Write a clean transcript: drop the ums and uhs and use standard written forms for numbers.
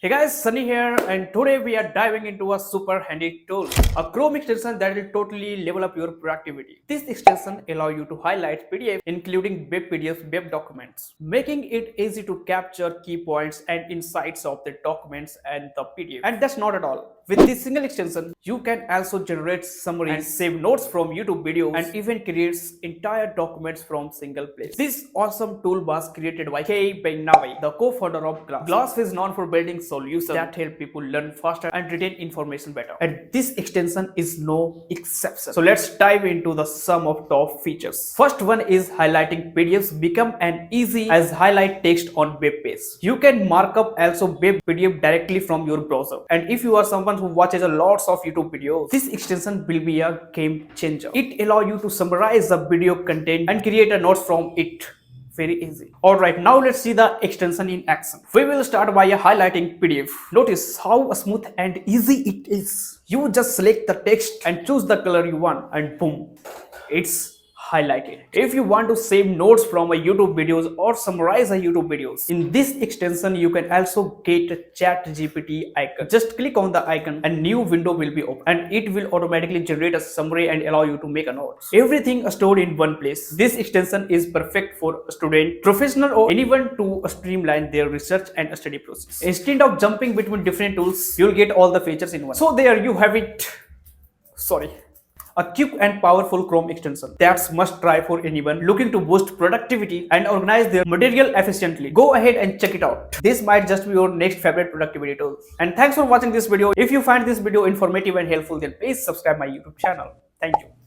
Hey guys, Sunny here, and today we are diving into a super handy tool, a Chrome extension that will totally level up your productivity. This extension allows you to highlight PDF, including web PDFs, web documents, making it easy to capture key points and insights of the documents and the PDF. And that's not at all. With this single extension, you can also generate summaries and save notes from YouTube videos and even creates entire documents from single place. This awesome tool was created by Kay Benavi, the co-founder of Glasp. Glasp is known for building solutions that help people learn faster and retain information better. And this extension is no exception. So let's dive into the sum of top features. First one is highlighting PDFs become an easy as highlight text on web page. You can mark up also web PDF directly from your browser. And if you are someone who watches a lots of YouTube videos, this extension will be a game changer. It allows you to summarize the video content and create a notes from it. Very easy. Alright, now let's see the extension in action. We will start by highlighting PDF. Notice how smooth and easy it is. You just select the text and choose the color you want and boom, it's highlighted. If you want to save notes from a YouTube videos or summarize a YouTube videos, in this extension you can also get a chat GPT icon. Just click on the icon and new window will be open and it will automatically generate a summary and allow you to make a notes. Everything stored in one place. This extension is perfect for a student, professional or anyone to streamline their research and study process. Instead of jumping between different tools, you'll get all the features in one. So there you have it. A quick and powerful Chrome extension that's must try for anyone looking to boost productivity and organize their material efficiently. Go ahead and check it out. This might just be your next favorite productivity tool. And thanks for watching this video. If you find this video informative and helpful, then please subscribe my YouTube channel. Thank you.